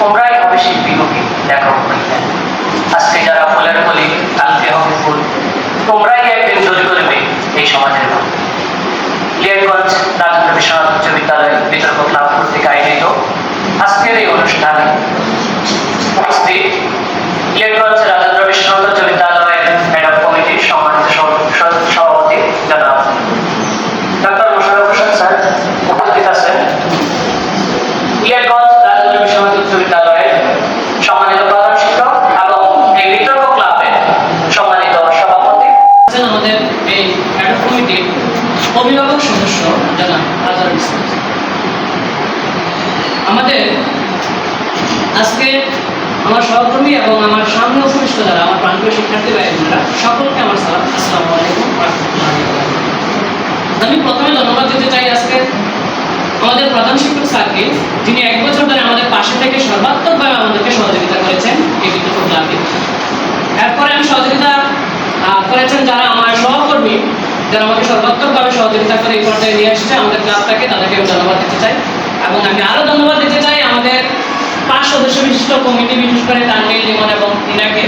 তোমরাই হবে শিল্পী কবি, লেখক বইলেন। আজকে যারা ফুলের কলি, কালকে হবে ফুল, তোমরাই একদিন তৈরি করবে এই সমাজের ফুল। লিয়াকতগঞ্জ রাজেন্দ্র বিশ্বনাথ উচ্চ বিদ্যালয় বিতর্ক ক্লাব কর্তৃক আয়োজিত আজকের এই অনুষ্ঠানে উপস্থিত লিয়াকতগঞ্জ রাজেন্দ্র বিশ্বনাথ উচ্চ বিদ্যালয়ের হেড অফ কমিটির সম্মানিত সভাপতি জনাব ডক্টর মোশাররফ হোসেন স্যার উপস্থিত আছেন। লিয়াকতগঞ্জ রাজেন্দ্র বিশ্বনাথ উচ্চ বিদ্যালয়ের সম্মানিত প্রধান শিক্ষক এবং এই বিতর্ক ক্লাবের সম্মানিত সভাপতি আমাদের এই হেড অফ কমিটির অভিভাবক সদস্য জনাব আজহারুল ইসলাম। আমাদের আজকে আমার সহকর্মী এবং আমার সামনে উপবিষ্ট যারা আমার প্রাণপ্রিয় শিক্ষার্থী ভাইয়েরা সকলকে আমার সালাম, আসসালামু আলাইকুম ওয়া রাহমাতুল্লাহি ওয়া বারাকাতুহু। আমি প্রথমে ধন্যবাদ দিতে চাই আজকে আমাদের প্রধান শিক্ষক স্যারকে, যিনি 1 বছর ধরে আমাদের পাশে থেকে সর্বাত্মকভাবে আমাদেরকে সহযোগিতা করেছেন এই বিতর্ক ক্লাবে। এরপরে আমি সহযোগিতা করেছেন যারা আমার সহকর্মী, যারা আমাকে সর্বাত্মকভাবে সহযোগিতা করে এই পর্যায়ে নিয়ে এসেছে আমাদের ক্লাবটাকে, তাদেরকে আমি ধন্যবাদ দিতে চাই। এবং আমি আরও ধন্যবাদ দিতে চাই আমাদের 5 সদস্য বিশিষ্ট কমিটি, বিশেষ করে তানভীর, লিমন এবং ইনাকে,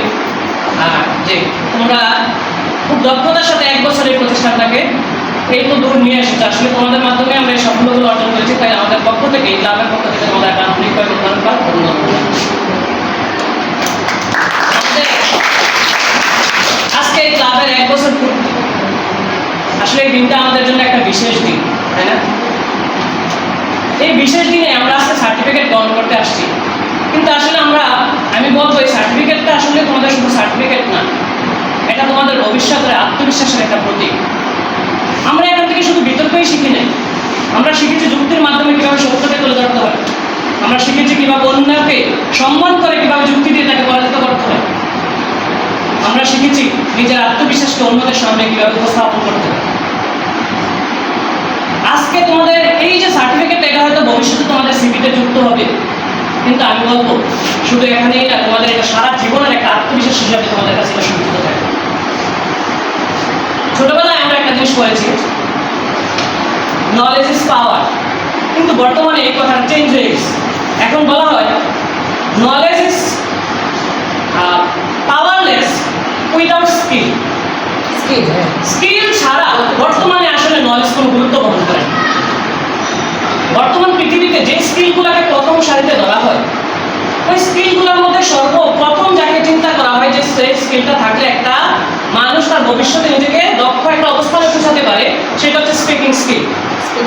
যে তোমরা খুব দক্ষতার সাথে 1 বছর এই প্রতিষ্ঠানটাকে এই তো দূর নিয়ে এসেছে। আসলে তোমাদের মাধ্যমে আমরা এই সাফল্যগুলো অর্জন করেছি, তাই আমাদের পক্ষ থেকে, এই ক্লাবের পক্ষ থেকে তোমাদের একটা আন্তরিকভাবে ধন্যবাদ। আজকে এই ক্লাবের 1 বছর পূর্তি, আসলে এই দিনটা আমাদের জন্য একটা বিশেষ দিন, তাই না? এই বিশেষ দিনে আমরা আজকে সার্টিফিকেট গ্রহণ করতে আসছি, কিন্তু আসলে আমি বলবো এই সার্টিফিকেটটা আসলে তোমাদের শুধু সার্টিফিকেট না, এটা তোমাদের ভবিষ্যতের আত্মবিশ্বাসের একটা প্রতীক। আমরা এখান থেকে শুধু বিতর্কই শিখি নাই, আমরা শিখেছি যুক্তির মাধ্যমে কীভাবে সত্যকে তুলে ধরতে হয়, আমরা শিখেছি কীভাবে অন্যকে সম্মান করে কীভাবে যুক্তি দিয়ে তাকে পরাজিত করতে হয়, আমরা শিখেছি নিজের আত্মবিশ্বাসকে অন্যদের সামনে কীভাবে উপস্থাপন করতে হয়। আজকে তোমাদের এই যে সার্টিফিকেট, এটা হয়তো ভবিষ্যতে তোমাদের সিভিতে যুক্ত হবে, কিন্তু আমি বলবো শুধু এখানেই না, তোমাদের এটা সারা জীবনের একটা আত্মবিশ্বাস হিসাবে তোমাদের কাছে এটা সঞ্চিত থাকে। ছোটবেলায় আমরা একটা জিনিস পড়েছি, নলেজ ইজ পাওয়ার, কিন্তু বর্তমানে এই কথাটা চেঞ্জ হয়ে গেছে। এখন বলা হয় knowledge is powerless without skill. Skill ছাড়া বর্তমানে আসলে নলেজ কোনো গুরুত্ব বহন করে না। বর্তমান পৃথিবীতে যে স্কিলগুলোকে প্রথম সারিতে ধরা হয়, ওই স্কিলগুলোর মধ্যে সর্বপ্রথম যাকে চিন্তা করা হয় যে সেই স্কিলটা থাকলে একটা মানুষ তার ভবিষ্যতে নিজেকে দক্ষ একটা অবস্থানে পৌঁছাতে পারে, সেটা হচ্ছে স্পিকিং স্কিল,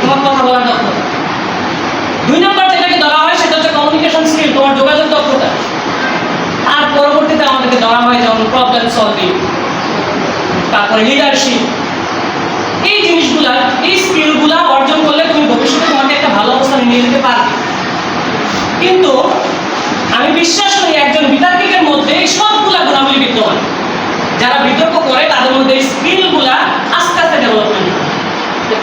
তোমার কথা বলার দক্ষতা। 2 নম্বর যেটাকে ধরা হয় সেটা হচ্ছে কমিউনিকেশন স্কিল, তোমার যোগাযোগ দক্ষতা। আর পরবর্তীতে আমাদেরকে ধরা হয় যেমন প্রবলেম সলভিং, তারপরে লিডারশিপ। এই জিনিসগুলা, এই স্কিলগুলা অর্জন করলে তুমি ভবিষ্যতে তোমাকে একটা ভালো অবস্থানে নিয়ে যেতে পারবে। কিন্তু আমি বিশ্বাস করি একজন বিতর্কিকের মধ্যে এই সবগুলা গুণাবলী বিদ্যমান। যারা বিতর্ক করে তাদের মধ্যে এই স্কিলগুলা আস্তে আস্তে ডেভেলপমেন্ট হয়।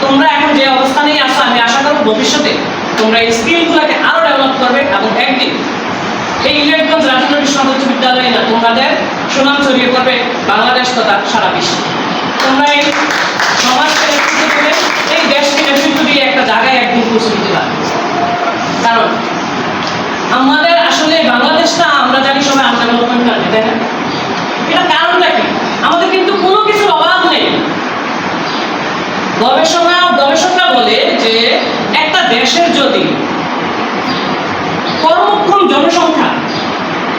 তোমরা এখন যে অবস্থানেই আসো, আমি আশা করব ভবিষ্যতে তোমরা এই স্কিলগুলাকে আরো ডেভেলপ করবে এবং একদিন এই লিয়াকতগঞ্জ রাজেন্দ্র বিশ্বনাথ উচ্চ বিদ্যালয়ে না, তোমাদের সুনাম ছড়িয়ে পড়বে বাংলাদেশ তথা সারা বিশ্বে। তোমরা এই সমাজকে নেতৃত্ব করে এই দেশকে নেতৃত্ব দিয়ে একটা জায়গায় একদিন পৌঁছে দিতে পারবে। কারণ আমাদের আসলে বাংলাদেশটা আমরা জানি সবাই আনডেভেলপমেন্ট কান্ট্রি, তাই না? এটা কারণটা কি? আমাদের কিন্তু কোনো কিছুর অভাব নেই। গবেষকরা বলে যে একটা দেশের যদি কর্মক্ষম জনসংখ্যা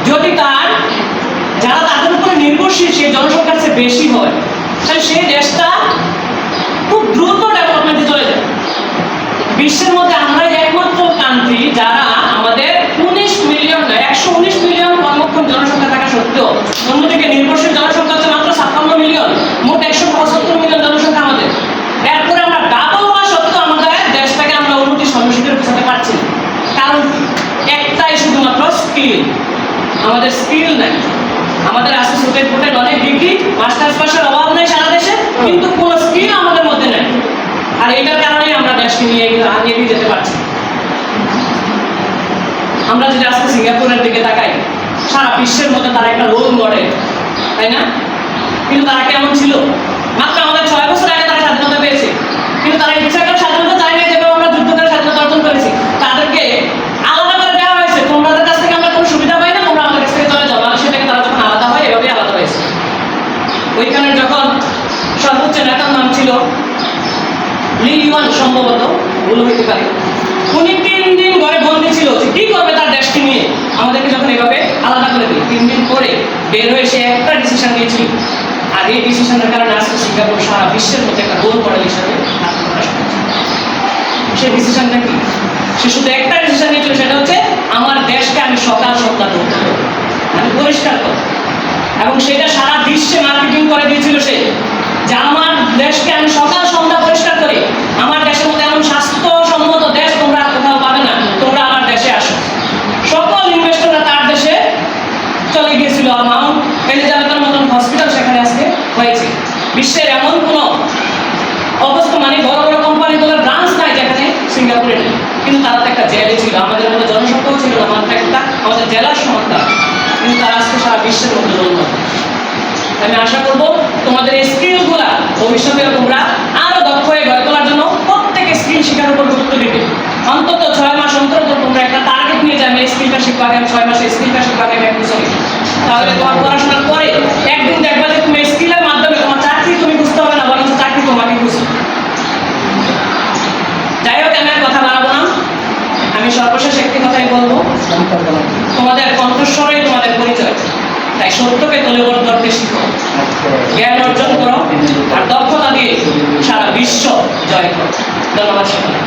যদি যারা তাদের উপরে নির্ভরশীল সেই জনসংখ্যার চেয়ে বেশি হয়, তাহলে সেই দেশটা খুব দ্রুত ডেভেলপমেন্টে চলে যায়। বিশ্বের মধ্যে আমরাই একমাত্র কান্ট্রি যারা আমাদের 119 মিলিয়ন কর্মক্ষম জনসংখ্যা থাকা সত্ত্বেও অন্যদিকে নির্ভরশীল জনসংখ্যা হচ্ছে মাত্র 57 মিলিয়ন, মোট 175 মিলিয়ন জনসংখ্যা আমাদের। এরপরে আমরা ডাবল হওয়া সত্ত্বেও আমাদের দেশটাকে আমরা উন্নতির সম্মুখীন পৌঁছাতে পারছি না। কারণ একটাই, শুধুমাত্র স্কিল। আমাদের স্কিল নাই। আমাদের আছে সুটেড ফুটেড অনেক ডিগ্রি, মাস্টার্স পাশের অভাব নেই সারা দেশে, কিন্তু কোনো স্কিল আমাদের মধ্যে নেই। আর এইটার কারণেই আমরা দেশকে নিয়ে এগিয়ে যেতে পারছি। আমরা যদি আজকে সিঙ্গাপুরের দিকে তাকাই, সারা বিশ্বের মধ্যে তারা একটা রোল মডেল, তাই না? কিন্তু তারা কেমন ছিল? মাত্র আমাদের 6 বছর আগে তারা স্বাধীনতা পেয়েছে, কিন্তু তারা ইচ্ছা করে স্বাধীনতা চায়নি, যেভাবে আমরা যুদ্ধ করে স্বাধীনতা অর্জন করেছি। তাদেরকে আলাদা করে দেওয়া হয়েছে, তোমাদের কাছ থেকে আমরা কোনো ইউয়ান সম্ভবত, ভুল হইতে পারে। উনি 3 দিন ঘরে বন্দী ছিল যে কি করবে তার দেশকে নিয়ে। আমাদেরকে যখন এভাবে আলাদা করে দিল, 3 দিন পরে বের হয়ে সে একটা ডিসিশন নিয়েছিল। আর এই ডিসিশনের কারণে আজকে সিঙ্গাপুর সারা বিশ্বের মধ্যে একটা রোল মডেল হিসাবে আত্মপ্রকাশ করেছে। সে ডিসিশনটা কি? সে শুধু একটা ডিসিশন নিয়েছিল, সেটা হচ্ছে আমার দেশকে আমি সকাল সন্ধ্যা ধরতে হবে, আমি পরিষ্কার করব। এবং সেটা সারা বিশ্বে মার্কেটিং করে দিয়েছিল সে, যে আমার দেশকে আমি সকাল সন্ধ্যা পরিষ্কার করি। আমার দেশের মধ্যে এমন স্বাস্থ্যসম্মত দেশ তোমরা কোথাও পাবে না, তোমরা আমার দেশে আসো। সকল ইনভেস্টররা তার দেশে চলে গিয়েছিল। মাউন্ট এলিজাবেথের মতন হসপিটাল সেখানে আজকে হয়েছে। বিশ্বের এমন কোনো অবস্থা, মানে বড় বড় কোম্পানিগুলোর ব্রাঞ্চ নাই যেখানে সিঙ্গাপুরে নেই, কিন্তু তারা তো একটা জেলে ছিল। আমাদের মধ্যে জনসংখ্যাও ছিল না, মাত্র একটা আমাদের জেলার সমানতা, কিন্তু তারা আজকে সারা বিশ্বের মধ্যে রোল। আমি আশা করব তোমাদের এই স্কিলগুলা ভবিষ্যতে তোমরা আরো দক্ষ হয়ে গড়ে তোলার জন্য প্রত্যেকে স্কিল শেখার উপর গুরুত্ব দিবে। অন্তত 6 মাস অন্তর তোমরা একটা টার্গেট নিয়ে যাবে, এই স্কিলটা শিখবো আগে 6 মাসে, স্কিলটা শিখবো আগে 1 বছরে। তাহলে তোমার পড়াশোনার পরে একদিন দেখবা যে তুমি স্কিলের মাধ্যমে তোমার চাকরি তুমি বুঝতে হবে না, বরঞ্চ চাকরি তোমাকে বুঝবে। যাই হোক, আমি আর কথা বাড়াবো না। আমি সর্বশেষ একটি কথাই বলবো, তোমাদের কণ্ঠস্বরই তোমাদের পরিচয়। তাই সত্যকে তলেবর করতে শিখো, জ্ঞান অর্জন করো, আর দক্ষতা দিয়ে সারা বিশ্ব জয় করো। ধন্যবাদ সকলকে।